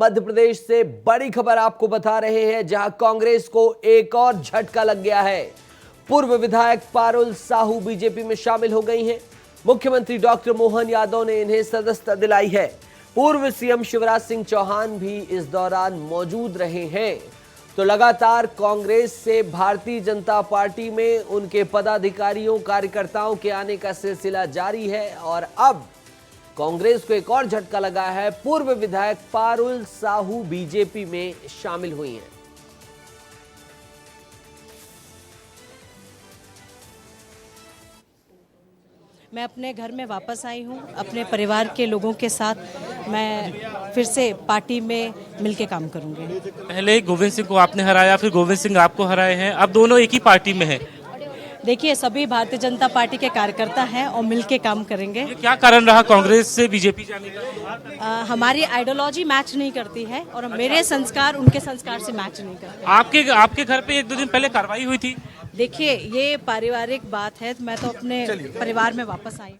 मध्य प्रदेश से बड़ी खबर आपको बता रहे हैं, जहां कांग्रेस को एक और झटका लग गया है। पूर्व विधायक पारुल साहू बीजेपी में शामिल हो गई हैं। मुख्यमंत्री डॉक्टर मोहन यादव ने इन्हें सदस्यता दिलाई है। पूर्व सीएम शिवराज सिंह चौहान भी इस दौरान मौजूद रहे हैं। तो लगातार कांग्रेस से भारतीय जनता पार्टी में उनके पदाधिकारियों कार्यकर्ताओं के आने का सिलसिला जारी है और अब कांग्रेस को एक और झटका लगा है। पूर्व विधायक पारुल साहू बीजेपी में शामिल हुई हैं। मैं अपने घर में वापस आई हूं, अपने परिवार के लोगों के साथ मैं फिर से पार्टी में मिलके काम करूंगी। पहले गोविंद सिंह को आपने हराया, फिर गोविंद सिंह आपको हराए हैं, अब दोनों एक ही पार्टी में हैं। देखिए, सभी भारतीय जनता पार्टी के कार्यकर्ता हैं और मिलके काम करेंगे। ये क्या कारण रहा कांग्रेस से बीजेपी जाने का? हमारी आइडियोलॉजी मैच नहीं करती है और मेरे संस्कार उनके संस्कार से मैच नहीं करते। आपके घर पे 1-2 दिन पहले कार्रवाई हुई थी। देखिए, ये पारिवारिक बात है, मैं तो अपने परिवार में वापस आई।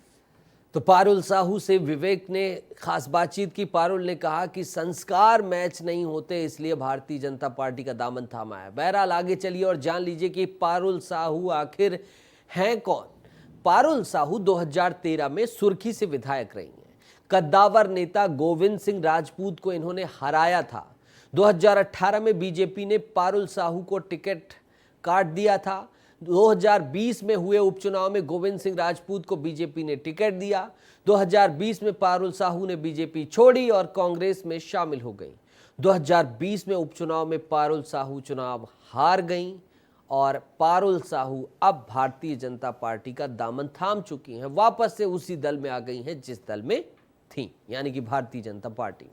तो पारुल साहू से विवेक ने खास बातचीत की। पारुल ने कहा कि संस्कार मैच नहीं होते, इसलिए भारतीय जनता पार्टी का दामन थामा है। बहरहाल आगे चलिए और जान लीजिए कि पारुल साहू आखिर हैं कौन। पारुल साहू 2013 में सुर्खी से विधायक रही हैं। कद्दावर नेता गोविंद सिंह राजपूत को इन्होंने हराया था। 2018 में बीजेपी ने पारुल साहू को टिकट काट दिया था। 2020 में हुए उपचुनाव में गोविंद सिंह राजपूत को बीजेपी ने टिकट दिया। 2020 में पारुल साहू ने बीजेपी छोड़ी और कांग्रेस में शामिल हो गई। 2020 में उपचुनाव में पारुल साहू चुनाव हार गईं और पारुल साहू अब भारतीय जनता पार्टी का दामन थाम चुकी हैं। वापस से उसी दल में आ गई हैं जिस दल में थी, यानी कि भारतीय जनता पार्टी।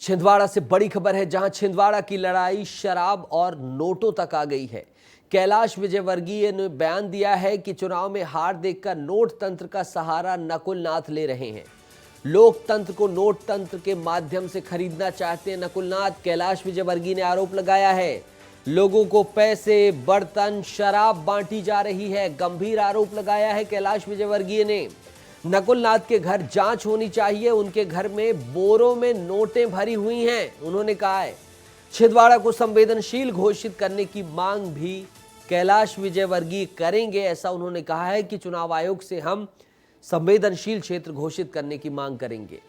छिंदवाड़ा से बड़ी खबर है, जहां छिंदवाड़ा की लड़ाई शराब और नोटों तक आ गई है। कैलाश विजयवर्गीय ने बयान दिया है कि चुनाव में हार देखकर नोट तंत्र का सहारा नकुल नाथ ले रहे हैं। लोकतंत्र को नोट तंत्र के माध्यम से खरीदना चाहते हैं नकुल नाथ। कैलाश विजयवर्गीय ने आरोप लगाया है लोगों को पैसे, बर्तन, शराब बांटी जा रही है। गंभीर आरोप लगाया है कैलाश विजयवर्गीय ने। नकुल नाथ के घर जांच होनी चाहिए, उनके घर में बोरों में नोटें भरी हुई हैं, उन्होंने कहा है। छिंदवाड़ा को संवेदनशील घोषित करने की मांग भी कैलाश विजयवर्गीय करेंगे, ऐसा उन्होंने कहा है कि चुनाव आयोग से हम संवेदनशील क्षेत्र घोषित करने की मांग करेंगे।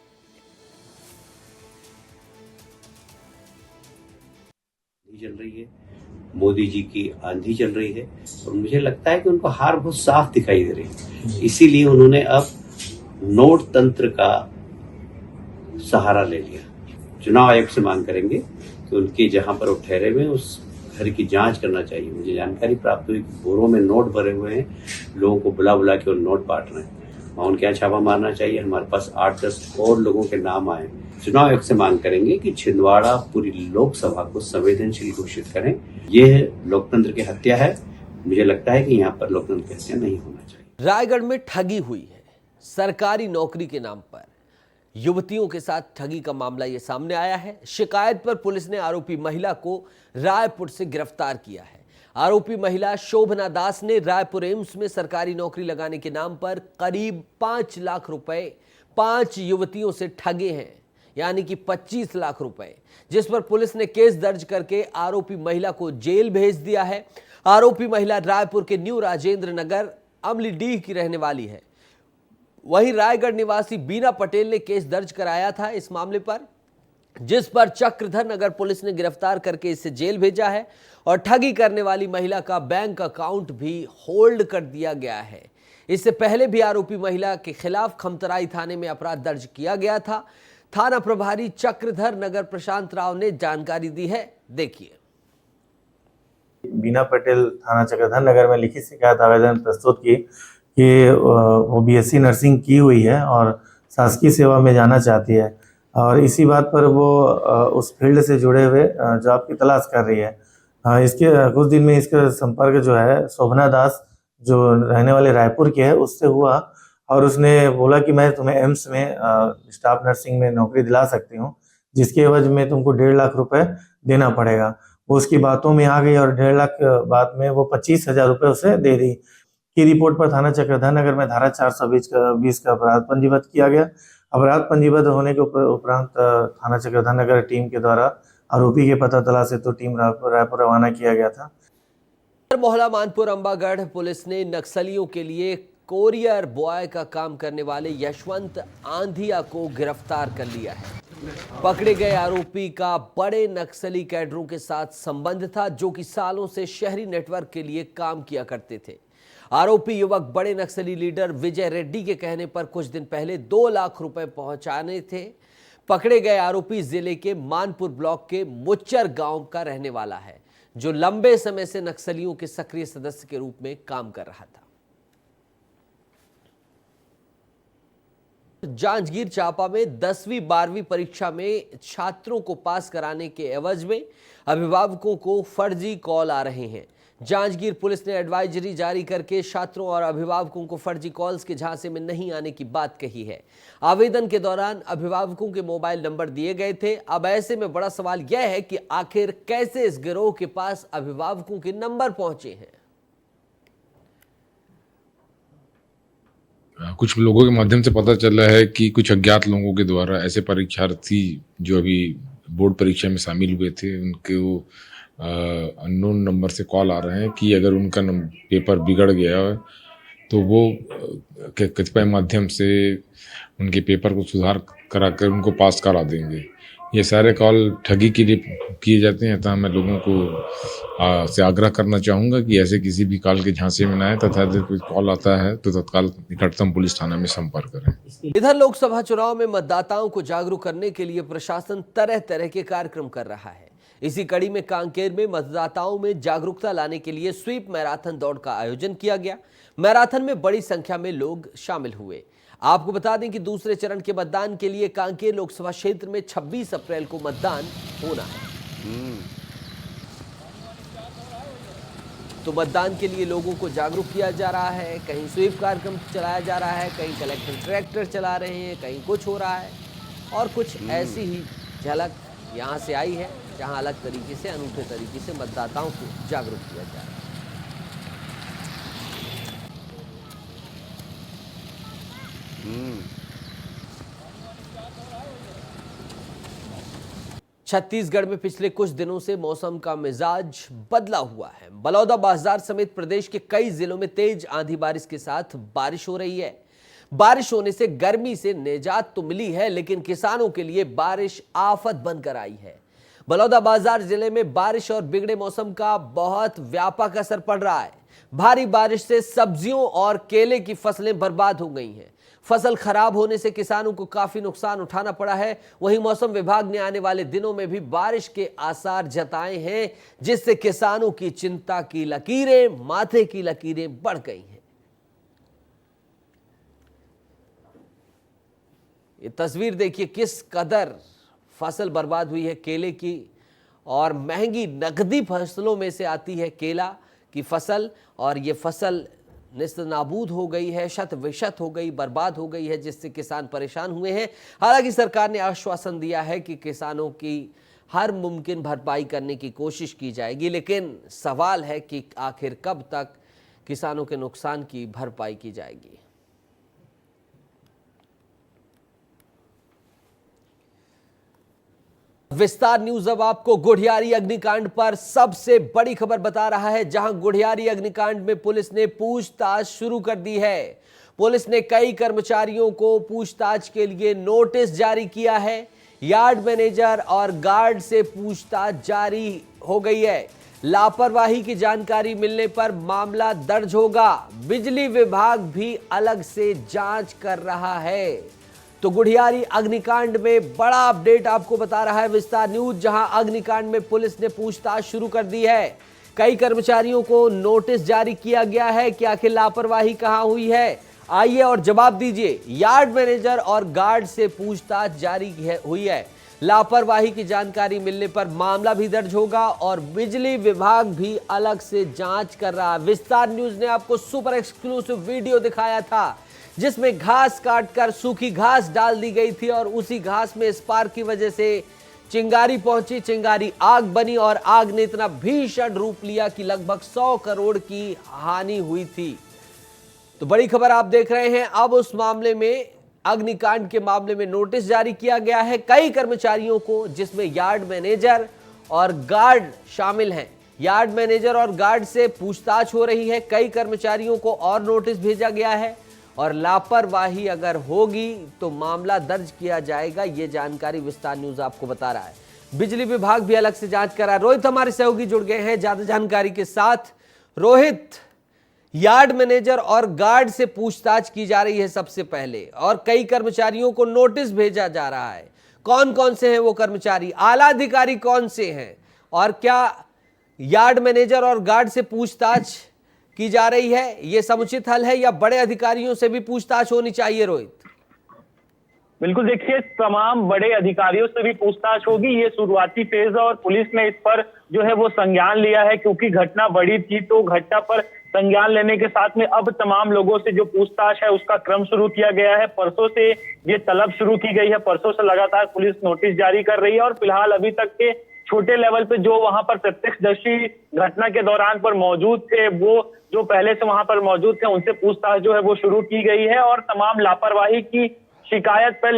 चल रही है, मोदी जी की आंधी चल रही है और मुझे लगता है कि उनको हार बहुत साफ दिखाई दे रही है। इसीलिए उन्होंने अब नोट तंत्र का सहारा ले लिया। चुनाव आयोग से मांग करेंगे कि उनके जहां पर वो ठहरे हुए उस घर की जांच करना चाहिए। मुझे जानकारी प्राप्त हुई कि बोरों में नोट भरे हुए हैं, लोगों को बुला बुला के वो नोट बांट रहे हैं। वहां उनके यहाँ छापा मारना चाहिए। हमारे पास 8-10 और लोगों के नाम आए। चुनाव आयोग से मांग करेंगे कि छिंदवाड़ा पूरी लोकसभा को संवेदनशील घोषित करें। यह लोकतंत्र की हत्या है। मुझे लगता है कि यहाँ पर लोकतंत्र की हत्या नहीं होना चाहिए। रायगढ़ में ठगी हुई है सरकारी नौकरी के नाम पर। युवतियों के साथ ठगी का मामला यह सामने आया है। शिकायत पर पुलिस ने आरोपी महिला को रायपुर से गिरफ्तार किया है। आरोपी महिला शोभना दास ने रायपुर एम्स में सरकारी नौकरी लगाने के नाम पर करीब 5 लाख रुपए 5 युवतियों से ठगे हैं, यानी कि 25 लाख रुपए, जिस पर पुलिस ने केस दर्ज करके आरोपी महिला को जेल भेज दिया है। आरोपी महिला रायपुर के न्यू राजेंद्र नगर अमलीडीह की रहने वाली है। वहीं रायगढ़ निवासी बीना पटेल ने केस दर्ज कराया था इस मामले पर, जिस पर चक्रधर नगर पुलिस ने गिरफ्तार करके इसे जेल भेजा है और ठगी करने वाली महिला का बैंक अकाउंट भी होल्ड कर दिया गया है। इससे पहले भी आरोपी महिला के खिलाफ खमतराई थाने में अपराध दर्ज किया गया था। थाना प्रभारी चक्रधर नगर प्रशांत राव ने जानकारी दी है, देखिए। बीना पटेल थाना चक्रधर नगर में लिखित शिकायत आवेदन प्रस्तुत की कि वो बीएससी नर्सिंग की हुई है और शासकीय सेवा में जाना चाहती है और इसी बात पर वो उस फील्ड से जुड़े हुए जॉब की तलाश कर रही है। इसके कुछ दिन में इसका संपर्क जो है शोभना दास, जो रहने वाले रायपुर के है, उससे हुआ और उसने बोला कि मैं तुम्हें एम्स में स्टाफ नर्सिंग में नौकरी दिला सकती हूँ, जिसके एवज में तुमको 1.5 लाख रुपए देना पड़ेगा। वो उसकी बातों में आ गई और 1.5 लाख बाद में वो 25,000 रुपये उसे दे दी। की रिपोर्ट पर थाना चक्रधर नगर में धारा 420 का अपराध पंजीबद्ध किया गया। अपराध पंजीबद्ध होने के उपरांत थाना चक्रधर नगर टीम के द्वारा आरोपी के पता तलाश हेतु टीम रायपुर रवाना किया गया था। मोहल्ला मानपुर अंबागढ़ पुलिस ने नक्सलियों के लिए कोरियर बॉय का काम करने वाले यशवंत आंधिया को गिरफ्तार कर लिया है। पकड़े गए आरोपी का बड़े नक्सली कैडरों के साथ संबंध था, जो कि सालों से शहरी नेटवर्क के लिए काम किया करते थे। आरोपी युवक बड़े नक्सली लीडर विजय रेड्डी के कहने पर कुछ दिन पहले 2 लाख रुपए पहुंचाने थे। पकड़े गए आरोपी जिले के मानपुर ब्लॉक के मुच्चर गांव का रहने वाला है, जो लंबे समय से नक्सलियों के सक्रिय सदस्य के रूप में काम कर रहा था। जांजगीर चांपा में 10वीं 12वीं परीक्षा में छात्रों को पास कराने के एवज में अभिभावकों को फर्जी कॉल आ रहे हैं। जांजगीर पुलिस ने एडवाइजरी जारी करके छात्रों और अभिभावकों को फर्जी कॉल्स के झांसे में नहीं आने की बात कही है। आवेदन के दौरान अभिभावकों के मोबाइल नंबर दिए गए थे। अब ऐसे में बड़ा सवाल यह है कि आखिर कैसे इस गिरोह के पास अभिभावकों के नंबर पहुंचे हैं। कुछ लोगों के माध्यम से पता चला है कि कुछ अज्ञात लोगों के द्वारा ऐसे परीक्षार्थी जो अभी बोर्ड परीक्षा में शामिल हुए थे, उनके वो अननोन नंबर से कॉल आ रहे हैं कि अगर उनका पेपर बिगड़ गया है तो वो कतिपय माध्यम से उनके पेपर को सुधार कराकर उनको पास करा देंगे। ये सारे कॉल ठगी के लिए किए जाते हैं, तथा मैं लोगों को से आग्रह करना चाहूँगा कि ऐसे किसी भी कॉल के झांसे में न आए, तथा यदि कोई कॉल आता है तो तत्काल निकटतम पुलिस थाना में संपर्क करें। इधर लोकसभा चुनाव में मतदाताओं को जागरूक करने के लिए प्रशासन तरह तरह के कार्यक्रम कर रहा है। इसी कड़ी में कांकेर में मतदाताओं में जागरूकता लाने के लिए स्वीप मैराथन दौड़ का आयोजन किया गया। मैराथन में बड़ी संख्या में लोग शामिल हुए। आपको बता दें कि दूसरे चरण के मतदान के लिए कांकेर लोकसभा क्षेत्र में 26 अप्रैल को मतदान होना है। तो मतदान के लिए लोगों को जागरूक किया जा रहा है। कहीं स्वीप कार्यक्रम चलाया जा रहा है, कहीं कलेक्टर ट्रैक्टर चला रहे हैं, कहीं कुछ हो रहा है, और कुछ ऐसी ही झलक यहाँ से आई है जहाँ अलग तरीके से, अनूठे तरीके से मतदाताओं को जागरूक किया जा रहा है। छत्तीसगढ़ में पिछले कुछ दिनों से मौसम का मिजाज बदला हुआ है। बलौदा बाजार समेत प्रदेश के कई जिलों में तेज आंधी बारिश के साथ बारिश हो रही है। बारिश होने से गर्मी से निजात तो मिली है, लेकिन किसानों के लिए बारिश आफत बनकर आई है। बलौदा बाजार जिले में बारिश और बिगड़े मौसम का बहुत व्यापक असर पड़ रहा है। भारी बारिश से सब्जियों और केले की फसलें बर्बाद हो गई हैं। फसल खराब होने से किसानों को काफी नुकसान उठाना पड़ा है। वहीं मौसम विभाग ने आने वाले दिनों में भी बारिश के आसार जताए हैं, जिससे किसानों की चिंता की लकीरें, माथे की लकीरें बढ़ गई हैं। ये तस्वीर देखिए किस कदर फसल बर्बाद हुई है केले की, और महंगी नकदी फसलों में से आती है केला की फसल, और ये फसल निस्तनाबूद हो गई है, शत विशत हो गई, बर्बाद हो गई है, जिससे किसान परेशान हुए हैं। हालांकि सरकार ने आश्वासन दिया है कि किसानों की हर मुमकिन भरपाई करने की कोशिश की जाएगी, लेकिन सवाल है कि आखिर कब तक किसानों के नुकसान की भरपाई की जाएगी। विस्तार न्यूज अब आपको गुढ़ियारी अग्निकांड पर सबसे बड़ी खबर बता रहा है, जहां गुढ़ियारी अग्निकांड में पुलिस ने पूछताछ शुरू कर दी है। पुलिस ने कई कर्मचारियों को पूछताछ के लिए नोटिस जारी किया है। यार्ड मैनेजर और गार्ड से पूछताछ जारी हो गई है। लापरवाही की जानकारी मिलने पर मामला दर्ज होगा। बिजली विभाग भी अलग से जांच कर रहा है। तो गुढ़ियारी अग्निकांड में बड़ा अपडेट आपको बता रहा है विस्तार न्यूज, जहां अग्निकांड में पुलिस ने पूछताछ शुरू कर दी है। कई कर्मचारियों को नोटिस जारी किया गया है कि आखिर लापरवाही कहां हुई है। आइए और जवाब दीजिए। यार्ड मैनेजर और गार्ड से पूछताछ जारी हुई है। लापरवाही की जानकारी मिलने पर मामला भी दर्ज होगा और बिजली विभाग भी अलग से जांच कर रहा है। विस्तार न्यूज ने आपको सुपर एक्सक्लूसिव वीडियो दिखाया था, जिसमें घास काटकर सूखी घास डाल दी गई थी, और उसी घास में स्पार्क की वजह से चिंगारी पहुंची। चिंगारी आग बनी और आग ने इतना भीषण रूप लिया कि लगभग 100 करोड़ की हानि हुई थी। तो बड़ी खबर आप देख रहे हैं। अब उस मामले में अग्निकांड के मामले में नोटिस जारी किया गया है कई कर्मचारियों को, जिसमें यार्ड मैनेजर और गार्ड शामिल हैं। यार्ड मैनेजर और गार्ड से पूछताछ हो रही है। कई कर्मचारियों को और नोटिस भेजा गया है और लापरवाही अगर होगी तो मामला दर्ज किया जाएगा। ये जानकारी विस्तार न्यूज आपको बता रहा है। बिजली विभाग भी अलग से जांच करा। रोहित हमारे सहयोगी जुड़ गए हैं ज्यादा जानकारी के साथ। रोहित, यार्ड मैनेजर और गार्ड से पूछताछ की जा रही है सबसे पहले, और कई कर्मचारियों को नोटिस भेजा जा रहा है। कौन कौन से हैं वो कर्मचारी, आला अधिकारी कौन से हैं, और क्या यार्ड मैनेजर और गार्ड से पूछताछ की जा रही है, ये समुचित हल है या बड़े अधिकारियों से भी पूछताछ होनी चाहिए? रोहित, बिल्कुल, देखिए तमाम बड़े अधिकारियों से भी पूछताछ होगी। ये शुरुआती फेज है और पुलिस ने इस पर जो है वो संज्ञान लिया है, क्योंकि घटना बड़ी थी तो घटना पर संज्ञान लेने के साथ में अब तमाम लोगों से जो पूछताछ है उसका क्रम शुरू किया गया है। परसों से ये तलब शुरू की गई है। परसों से लगातार पुलिस नोटिस जारी कर रही है और फिलहाल अभी तक के छोटे लेवल पे जो वहां पर प्रत्यक्षदर्शी घटना के दौरान पर मौजूद थे, वो जो पहले से वहां पर मौजूद थे, उनसे पूछताछ जो है वो शुरू की गई है और तमाम लापरवाही की शिकायत पर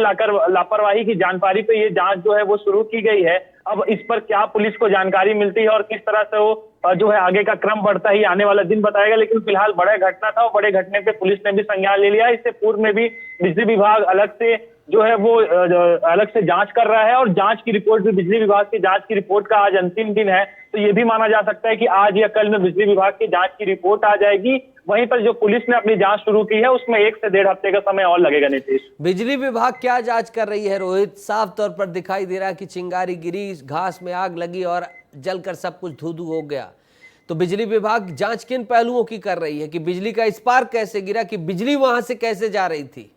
लापरवाही की जानकारी पे ये जांच जो है वो शुरू की गई है। अब इस पर क्या पुलिस को जानकारी मिलती है और किस तरह से वो जो है आगे का क्रम बढ़ता है, आने वाला दिन बताएगा। लेकिन फिलहाल बड़ा घटना था और बड़े घटने पे पुलिस ने भी संज्ञान ले लिया। इससे पूर्व में भी बिजली विभाग अलग से जो है वो अलग से जांच कर रहा है और जांच की रिपोर्ट भी, बिजली विभाग की जांच की रिपोर्ट का आज अंतिम दिन है, तो ये भी माना जा सकता है कि आज या कल में बिजली विभाग की जांच की रिपोर्ट आ जाएगी। वहीं पर जो पुलिस ने अपनी जांच शुरू की है उसमें 1 से 1.5 हफ्ते का समय और लगेगा। नीतीश, बिजली विभाग क्या जांच कर रही है? रोहित, साफ तौर पर दिखाई दे रहा है कि चिंगारी गिरी, घास में आग लगी और जलकर सब कुछ धू-धू हो गया। तो बिजली विभाग जांच किन पहलुओं की कर रही है कि बिजली का स्पार्क कैसे गिरा, कि बिजली वहां से कैसे जा रही थी?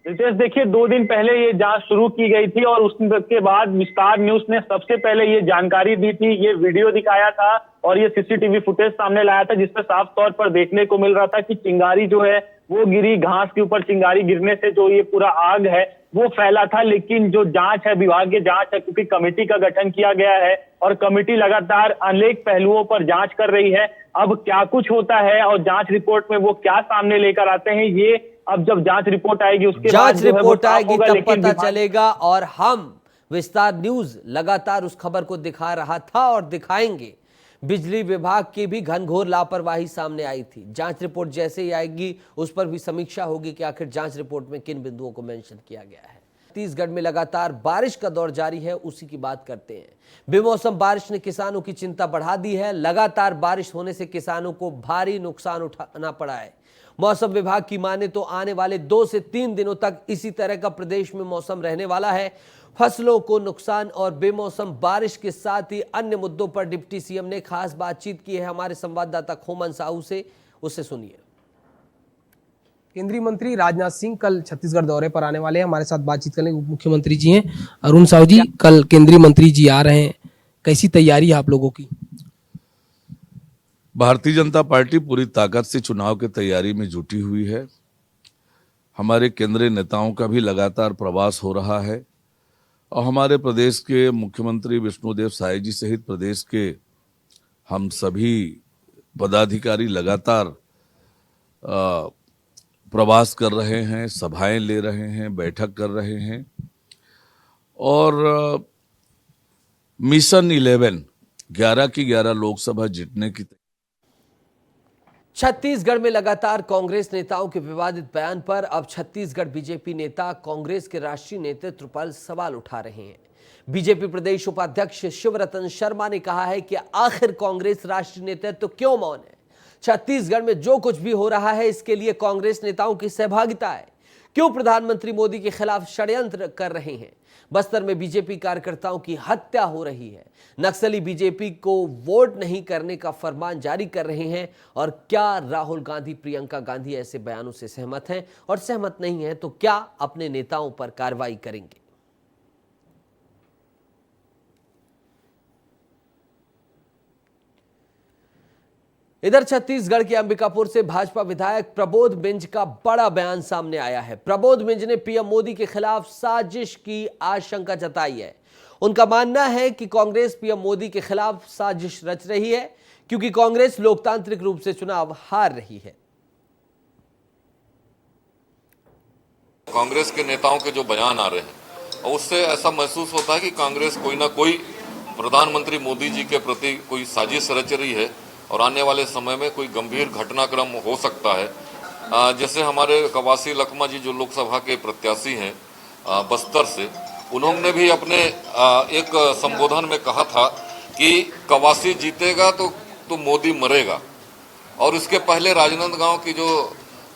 रितेश, देखिए 2 दिन पहले ये जांच शुरू की गई थी और उसके बाद विस्तार न्यूज ने सबसे पहले ये जानकारी दी थी, ये वीडियो दिखाया था और ये सीसीटीवी फुटेज सामने लाया था, जिसमें साफ तौर पर देखने को मिल रहा था कि चिंगारी जो है वो गिरी। घास के ऊपर चिंगारी गिरने से जो ये पूरा आग है वो फैला था। लेकिन जो जांच है, विभागीय जांच है, क्योंकि कमेटी का गठन किया गया है और कमेटी लगातार अनेक पहलुओं पर जांच कर रही है। अब क्या कुछ होता है और जांच रिपोर्ट में वो क्या सामने लेकर आते हैं, ये अब जब जांच रिपोर्ट आएगी उसके बाद जांच रिपोर्ट आएगी तब पता विभाग... चलेगा। और हम विस्तार न्यूज लगातार उस खबर को दिखा रहा था और दिखाएंगे। बिजली विभाग की भी घनघोर लापरवाही सामने आई थी। जांच रिपोर्ट जैसे ही आएगी उस पर भी समीक्षा होगी कि आखिर जांच रिपोर्ट में किन बिंदुओं को मेंशन किया गया है। छत्तीसगढ़ में लगातार बारिश का दौर जारी है, उसी की बात करते हैं। बेमौसम बारिश ने किसानों की चिंता बढ़ा दी है। लगातार बारिश होने से किसानों को भारी नुकसान उठाना पड़ा है। मौसम विभाग की माने तो आने वाले 2 से 3 दिनों तक इसी तरह का प्रदेश में मौसम रहने वाला है। फसलों को नुकसान और बेमौसम बारिश के साथ ही अन्य मुद्दों पर डिप्टी सीएम ने खास बातचीत की है हमारे संवाददाता खोमन साहू से, उससे सुनिए। केंद्रीय मंत्री राजनाथ सिंह कल छत्तीसगढ़ दौरे पर आने वाले हैं। हमारे साथ बातचीत करने उप मुख्यमंत्री जी हैं अरुण साहू जी। कल केंद्रीय मंत्री जी आ रहे हैं, कैसी तैयारी है आप लोगों की? भारतीय जनता पार्टी पूरी ताकत से चुनाव की तैयारी में जुटी हुई है। हमारे केंद्रीय नेताओं का भी लगातार प्रवास हो रहा है और हमारे प्रदेश के मुख्यमंत्री विष्णुदेव साय जी सहित प्रदेश के हम सभी पदाधिकारी लगातार प्रवास कर रहे हैं, सभाएं ले रहे हैं, बैठक कर रहे हैं और मिशन 11 की 11 लोकसभा जीतने की। छत्तीसगढ़ में लगातार कांग्रेस नेताओं के विवादित बयान पर अब छत्तीसगढ़ बीजेपी नेता कांग्रेस के राष्ट्रीय नेतृत्व पर सवाल उठा रहे हैं। बीजेपी प्रदेश उपाध्यक्ष शिवरतन शर्मा ने कहा है कि आखिर कांग्रेस राष्ट्रीय नेतृत्व क्यों मौन है? छत्तीसगढ़ में जो कुछ भी हो रहा है इसके लिए कांग्रेस नेताओं की सहभागिता है। क्यों प्रधानमंत्री मोदी के खिलाफ षड्यंत्र कर रहे हैं? बस्तर में बीजेपी कार्यकर्ताओं की हत्या हो रही है। नक्सली बीजेपी को वोट नहीं करने का फरमान जारी कर रहे हैं। और क्या राहुल गांधी, प्रियंका गांधी ऐसे बयानों से सहमत हैं? और सहमत नहीं है तो क्या अपने नेताओं पर कार्रवाई करेंगे? इधर छत्तीसगढ़ के अंबिकापुर से भाजपा विधायक प्रबोध मिंज का बड़ा बयान सामने आया है। प्रबोध मिंज ने पीएम मोदी के खिलाफ साजिश की आशंका जताई है। उनका मानना है कि कांग्रेस पीएम मोदी के खिलाफ साजिश रच रही है क्योंकि कांग्रेस लोकतांत्रिक रूप से चुनाव हार रही है। कांग्रेस के नेताओं के जो बयान आ रहे हैं और उससे ऐसा महसूस होता है कि कांग्रेस कोई ना कोई प्रधानमंत्री मोदी जी के प्रति कोई साजिश रच रही है और आने वाले समय में कोई गंभीर घटनाक्रम हो सकता है। जैसे हमारे कवासी लखमा जी जो लोकसभा के प्रत्याशी हैं बस्तर से, उन्होंने भी अपने एक संबोधन में कहा था कि कवासी जीतेगा तो मोदी मरेगा। और इसके पहले राजनांदगांव की जो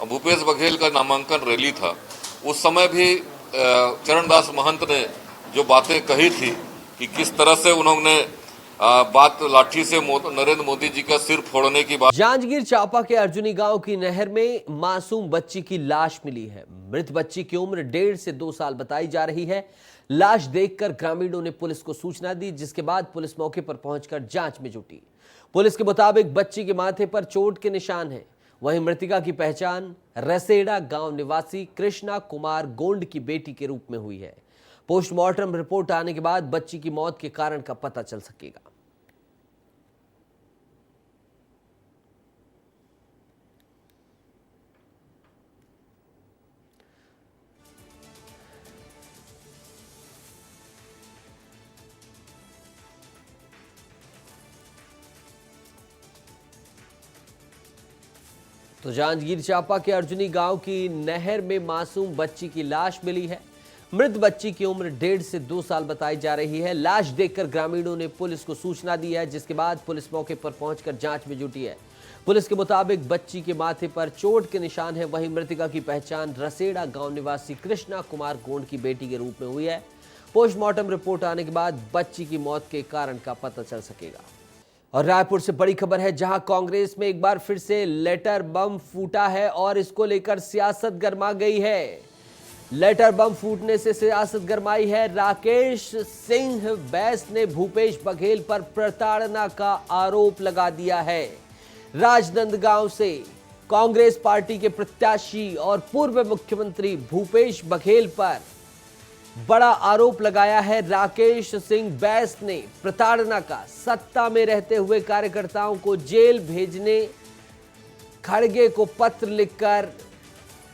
भूपेश बघेल का नामांकन रैली था, उस समय भी चरणदास महंत ने जो बातें कही थी कि किस तरह से उन्होंने बात लाठी से नरेंद्र मोदी जी का सिर फोड़ने की बात। जांजगीर चांपा के अर्जुनी गांव की नहर में मासूम बच्ची की लाश मिली है। मृत बच्ची की उम्र 1.5 से 2 साल बताई जा रही है। लाश देखकर ग्रामीणों ने पुलिस को सूचना दी, जिसके बाद पुलिस मौके पर पहुंचकर जांच में जुटी। पुलिस के मुताबिक बच्ची के माथे पर चोट के निशान हैं। वहीं मृतिका की पहचान रसेड़ा गांव निवासी कृष्णा कुमार गोंड की बेटी के रूप में हुई है। पोस्टमार्टम रिपोर्ट आने के बाद बच्ची की मौत के कारण का पता चल सकेगा। तो जांजगीर चांपा के अर्जुनी गांव की नहर में मासूम बच्ची की लाश मिली है। मृत बच्ची की उम्र 1.5 से 2 साल बताई जा रही है। लाश देखकर ग्रामीणों ने पुलिस को सूचना दी है, जिसके बाद पुलिस मौके पर पहुंचकर जांच में जुटी है। पुलिस के मुताबिक बच्ची के माथे पर चोट के निशान है। वहीं मृतिका की पहचान रसेड़ा गांव निवासी कृष्णा कुमार गोंड की बेटी के रूप में हुई है। पोस्टमार्टम रिपोर्ट आने के बाद बच्ची की मौत के कारण का पता चल सकेगा। और रायपुर से बड़ी खबर है, जहां कांग्रेस में एक बार फिर से लेटर बम फूटा है और इसको लेकर सियासत गरमा गई है। लेटर बम फूटने से सियासत गरमाई है। राकेश सिंह बैस ने भूपेश बघेल पर प्रताड़ना का आरोप लगा दिया है। राजनांदगांव से कांग्रेस पार्टी के प्रत्याशी और पूर्व मुख्यमंत्री भूपेश बघेल पर बड़ा आरोप लगाया है। राकेश सिंह बैस ने प्रताड़ना का, सत्ता में रहते हुए कार्यकर्ताओं को जेल भेजने, खड़गे को पत्र लिखकर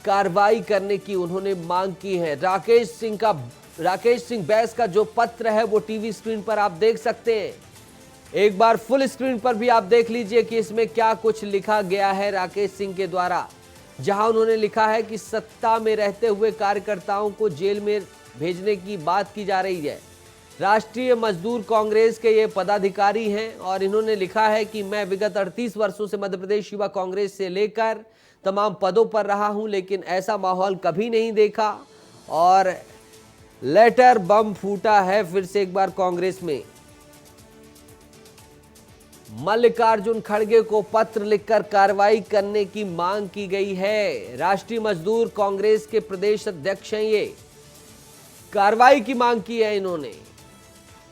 कार्रवाई करने की उन्होंने मांग की है। राकेश सिंह बैस का जो पत्र है वो टीवी स्क्रीन पर आप देख सकते हैं। एक बार फुल स्क्रीन पर भी आप देख लीजिए कि इसमें क्या कुछ लिखा गया है राकेश सिंह के द्वारा, जहां उन्होंने लिखा है कि सत्ता में रहते हुए कार्यकर्ताओं को जेल में भेजने की बात की जा रही है। राष्ट्रीय मजदूर कांग्रेस के ये पदाधिकारी हैं और इन्होंने लिखा है कि मैं विगत 38 वर्षों से मध्य प्रदेश युवा कांग्रेस से लेकर तमाम पदों पर रहा हूं, लेकिन ऐसा माहौल कभी नहीं देखा और लेटर बम फूटा है फिर से एक बार कांग्रेस में। मल्लिकार्जुन खड़गे को पत्र लिखकर कार्रवाई करने की मांग की गई है। राष्ट्रीय मजदूर कांग्रेस के प्रदेश अध्यक्ष हैं, ये कार्रवाई की मांग की है इन्होंने।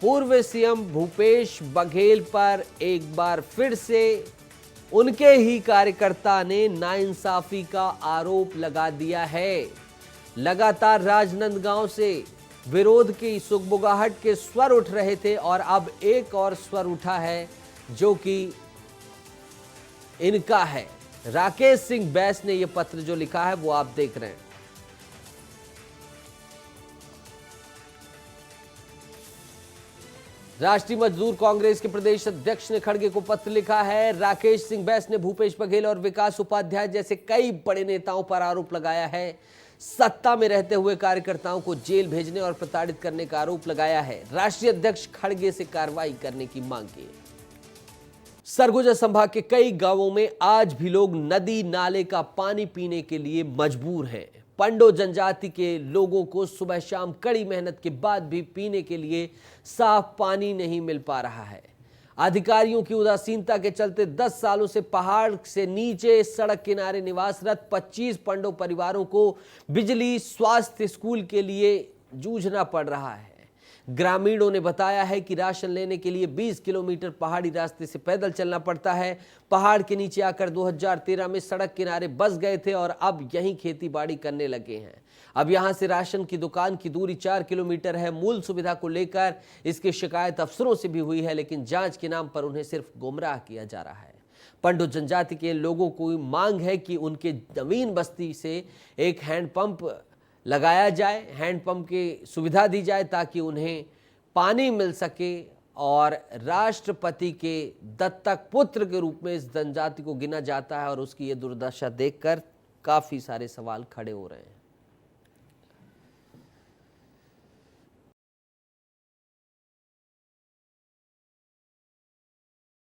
पूर्व सीएम भूपेश बघेल पर एक बार फिर से उनके ही कार्यकर्ता ने नाइंसाफी का आरोप लगा दिया है। लगातार राजनांदगांव से विरोध की सुगबुगाहट के स्वर उठ रहे थे और अब एक और स्वर उठा है जो कि इनका है। राकेश सिंह बैस ने यह पत्र जो लिखा है वो आप देख रहे हैं। राष्ट्रीय मजदूर कांग्रेस के प्रदेश अध्यक्ष ने खड़गे को पत्र लिखा है। राकेश सिंह बैस ने भूपेश बघेल और विकास उपाध्याय जैसे कई बड़े नेताओं पर आरोप लगाया है। सत्ता में रहते हुए कार्यकर्ताओं को जेल भेजने और प्रताड़ित करने का आरोप लगाया है। राष्ट्रीय अध्यक्ष खड़गे से कार्रवाई करने की मांग की। सरगुजा संभाग के कई गांवों में आज भी लोग नदी नाले का पानी पीने के लिए मजबूर हैं। पंडो जनजाति के लोगों को सुबह शाम कड़ी मेहनत के बाद भी पीने के लिए साफ पानी नहीं मिल पा रहा है। अधिकारियों की उदासीनता के चलते 10 सालों से पहाड़ से नीचे सड़क किनारे निवासरत 25 पंडो परिवारों को बिजली, स्वास्थ्य, स्कूल के लिए जूझना पड़ रहा है। ग्रामीणों ने बताया है कि राशन लेने के लिए 20 किलोमीटर पहाड़ी रास्ते से पैदल चलना पड़ता है। पहाड़ के नीचे आकर 2013 में सड़क किनारे बस गए थे और अब यहीं खेती बाड़ी करने लगे हैं। अब यहां से राशन की दुकान की दूरी 4 किलोमीटर है। मूल सुविधा को लेकर इसकी शिकायत अफसरों से भी हुई है, लेकिन जांच के नाम पर उन्हें सिर्फ गुमराह किया जा रहा है। पंडो जनजाति के लोगों को मांग है कि उनके जमीन बस्ती से एक हैंडपंप लगाया जाए, हैंडपंप की सुविधा दी जाए ताकि उन्हें पानी मिल सके और राष्ट्रपति के दत्तक पुत्र के रूप में इस जनजाति को गिना जाता है और उसकी ये दुर्दशा देखकर काफ़ी सारे सवाल खड़े हो रहे हैं।